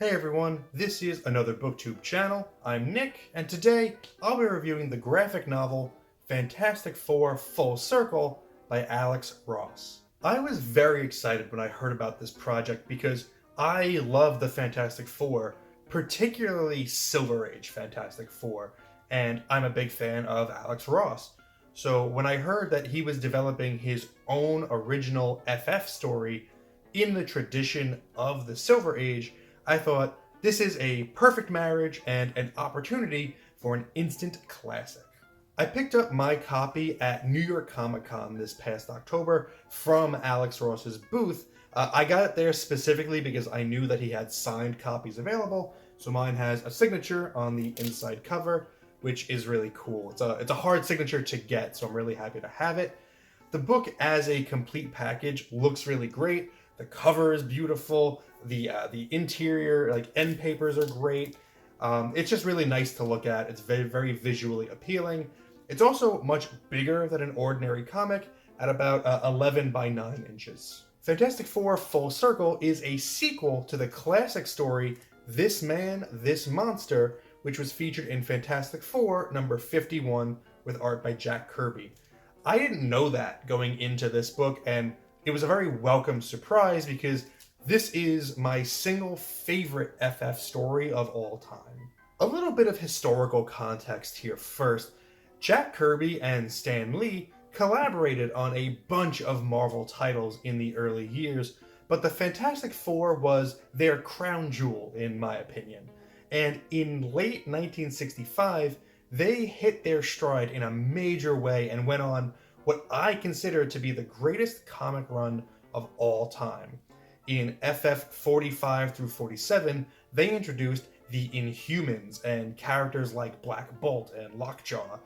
Hey everyone, this is another BookTube channel. I'm Nick, and today I'll be reviewing the graphic novel Fantastic Four Full Circle by Alex Ross. I was very excited when I heard about this project because I love the Fantastic Four, particularly Silver Age Fantastic Four, and I'm a big fan of Alex Ross. So when I heard that he was developing his own original FF story in the tradition of the Silver Age, I thought this is a perfect marriage and an opportunity for an instant classic. I picked up my copy at New York Comic Con this past October from Alex Ross's booth. I got it there specifically because I knew that he had signed copies available, so mine has a signature on the inside cover, which is really cool. It's a hard signature to get, so I'm really happy to have it. The book as a complete package looks really great. The cover is beautiful. The interior, like end papers, are great. It's just really nice to look at. It's very, very visually appealing. It's also much bigger than an ordinary comic at about 11 by 9 inches. Fantastic Four Full Circle is a sequel to the classic story This Man, This Monster, which was featured in Fantastic Four number 51 with art by Jack Kirby. I didn't know that going into this book, and it was a very welcome surprise because this is my single favorite FF story of all time. A little bit of historical context here first. Jack Kirby and Stan Lee collaborated on a bunch of Marvel titles in the early years, but the Fantastic Four was their crown jewel, in my opinion. And in late 1965, they hit their stride in a major way and went on what I consider to be the greatest comic run of all time. In FF 45 through 47, they introduced the Inhumans and characters like Black Bolt and Lockjaw.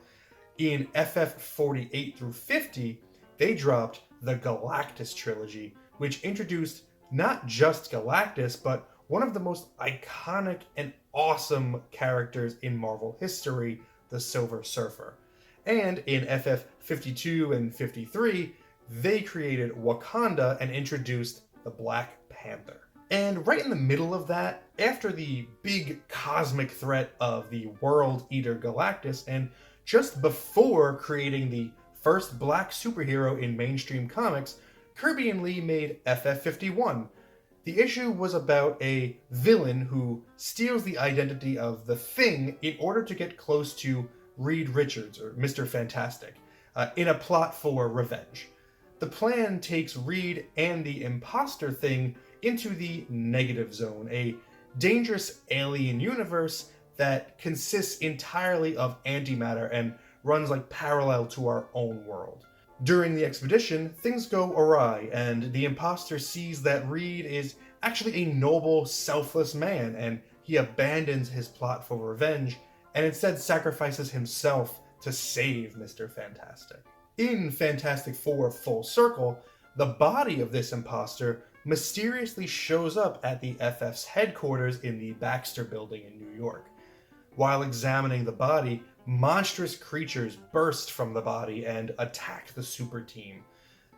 In FF 48 through 50, they dropped the Galactus trilogy, which introduced not just Galactus, but one of the most iconic and awesome characters in Marvel history, the Silver Surfer. And in FF 52 and 53, they created Wakanda and introduced the Black Panther. And right in the middle of that, after the big cosmic threat of the World Eater Galactus, and just before creating the first black superhero in mainstream comics, Kirby and Lee made FF51. The issue was about a villain who steals the identity of the Thing in order to get close to Reed Richards, or Mr. Fantastic, in a plot for revenge. The plan takes Reed and the imposter Thing into the Negative Zone, a dangerous alien universe that consists entirely of antimatter and runs like parallel to our own world. During the expedition, things go awry, and the imposter sees that Reed is actually a noble, selfless man, and he abandons his plot for revenge and instead sacrifices himself to save Mr. Fantastic. In Fantastic Four Full Circle, the body of this imposter mysteriously shows up at the FF's headquarters in the Baxter Building in New York. While examining the body, monstrous creatures burst from the body and attack the super team.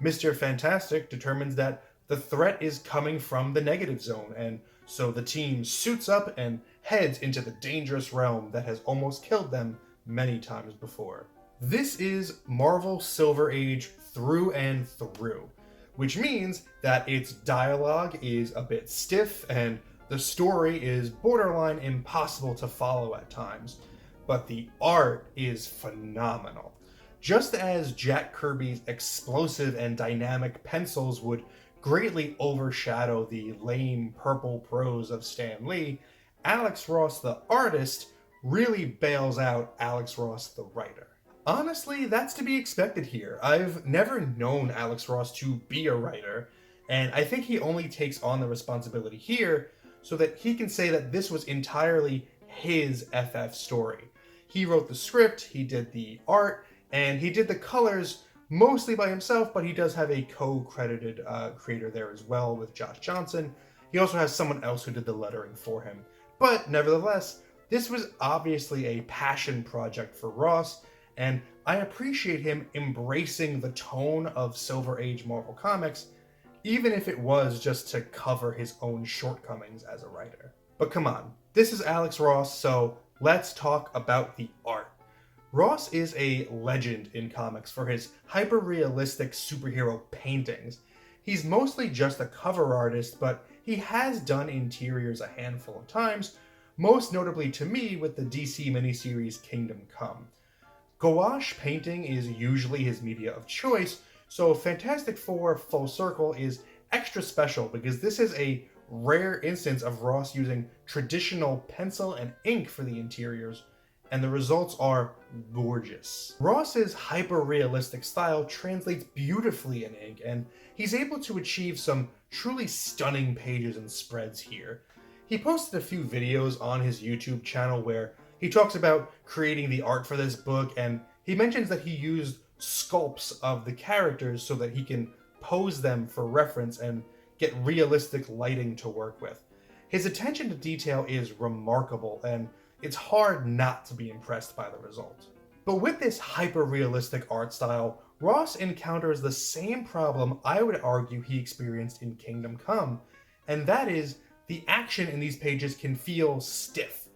Mr. Fantastic determines that the threat is coming from the Negative Zone, and so the team suits up and heads into the dangerous realm that has almost killed them many times before. This is Marvel Silver Age through and through, which means that its dialogue is a bit stiff and the story is borderline impossible to follow at times, but the art is phenomenal. Just as Jack Kirby's explosive and dynamic pencils would greatly overshadow the lame purple prose of Stan Lee, Alex Ross the artist really bails out Alex Ross the writer. Honestly, that's to be expected here. I've never known Alex Ross to be a writer, and I think he only takes on the responsibility here so that he can say that this was entirely his FF story. He wrote the script, he did the art, and he did the colors mostly by himself, but he does have a co-credited creator there as well with Josh Johnson. He also has someone else who did the lettering for him. But nevertheless, this was obviously a passion project for Ross, and I appreciate him embracing the tone of Silver Age Marvel Comics, even if it was just to cover his own shortcomings as a writer. But come on, this is Alex Ross, so let's talk about the art. Ross is a legend in comics for his hyper-realistic superhero paintings. He's mostly just a cover artist, but he has done interiors a handful of times, most notably to me with the DC miniseries Kingdom Come. Gouache painting is usually his media of choice, so Fantastic Four Full Circle is extra special because this is a rare instance of Ross using traditional pencil and ink for the interiors, and the results are gorgeous. Ross's hyper-realistic style translates beautifully in ink, and he's able to achieve some truly stunning pages and spreads here. He posted a few videos on his YouTube channel where he talks about creating the art for this book, and he mentions that he used sculpts of the characters so that he can pose them for reference and get realistic lighting to work with. His attention to detail is remarkable, and it's hard not to be impressed by the result. But with this hyper-realistic art style, Ross encounters the same problem I would argue he experienced in Kingdom Come, and that is the action in these pages can feel stiff.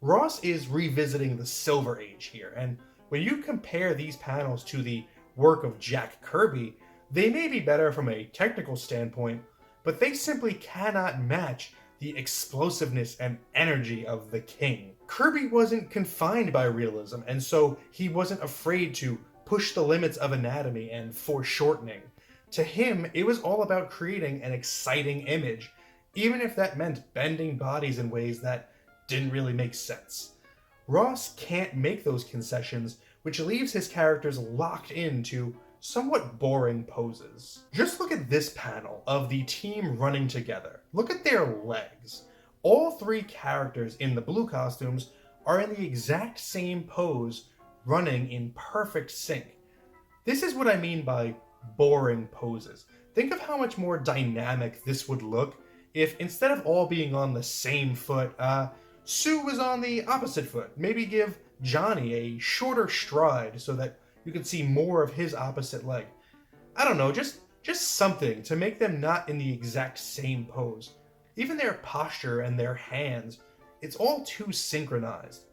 Ross is revisiting the Silver Age here, and when you compare these panels to the work of Jack Kirby, they may be better from a technical standpoint, but they simply cannot match the explosiveness and energy of the King. Kirby wasn't confined by realism, and so he wasn't afraid to push the limits of anatomy and foreshortening. To him, it was all about creating an exciting image, even if that meant bending bodies in ways that didn't really make sense. Ross can't make those concessions, which leaves his characters locked into somewhat boring poses. Just look at this panel of the team running together. Look at their legs. All three characters in the blue costumes are in the exact same pose, running in perfect sync. This is what I mean by boring poses. Think of how much more dynamic this would look if instead of all being on the same foot, Sue was on the opposite foot. Maybe give Johnny a shorter stride so that you can see more of his opposite leg. I don't know, just something to make them not in the exact same pose. Even their posture and their hands, it's all too synchronized.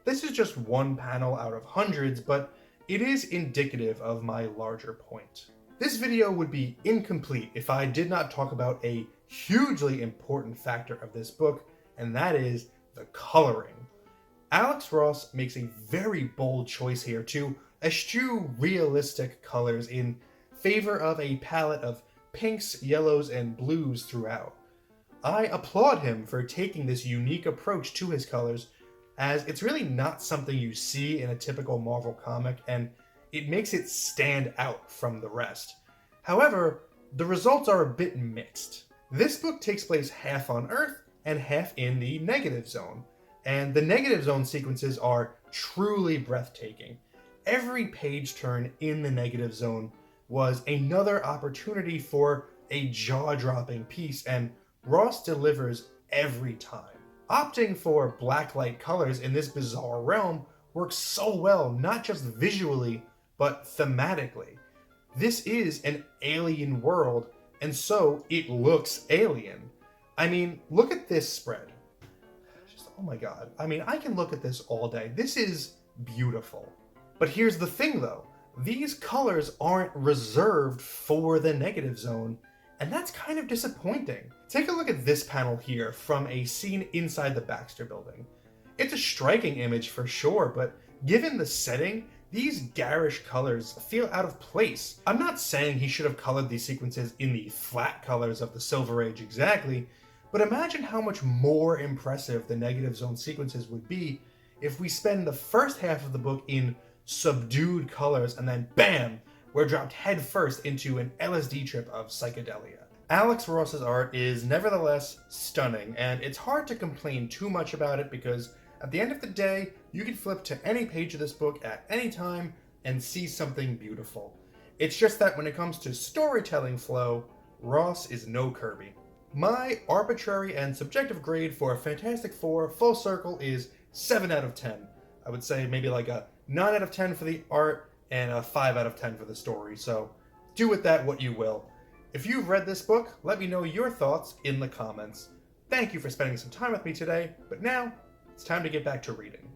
This is just one panel out of hundreds, but it is indicative of my larger point. This video would be incomplete if I did not talk about a hugely important factor of this book, and that is the coloring. Alex Ross makes a very bold choice here to eschew realistic colors in favor of a palette of pinks, yellows, and blues throughout. I applaud him for taking this unique approach to his colors, as it's really not something you see in a typical Marvel comic, and it makes it stand out from the rest. However, the results are a bit mixed. This book takes place half on Earth and half in the Negative Zone, and the Negative Zone sequences are truly breathtaking. Every page turn in the Negative Zone was another opportunity for a jaw-dropping piece, and Ross delivers every time. Opting for blacklight colors in this bizarre realm works so well, not just visually, but thematically. This is an alien world, and so it looks alien. I mean, look at this spread. Just, oh my god. I mean, I can look at this all day. This is beautiful. But here's the thing though, these colors aren't reserved for the Negative Zone, and that's kind of disappointing. Take a look at this panel here from a scene inside the Baxter Building. It's a striking image for sure, but given the setting, these garish colors feel out of place. I'm not saying he should have colored these sequences in the flat colors of the Silver Age exactly, but imagine how much more impressive the Negative Zone sequences would be if we spend the first half of the book in subdued colors and then bam, we're dropped headfirst into an LSD trip of psychedelia. Alex Ross's art is nevertheless stunning, and it's hard to complain too much about it because at the end of the day, you can flip to any page of this book at any time and see something beautiful. It's just that when it comes to storytelling flow, Ross is no Kirby. My arbitrary and subjective grade for Fantastic Four Full Circle is 7 out of 10. I would say maybe like a 9 out of 10 for the art and a 5 out of 10 for the story, so do with that what you will. If you've read this book, let me know your thoughts in the comments. Thank you for spending some time with me today, but now it's time to get back to reading.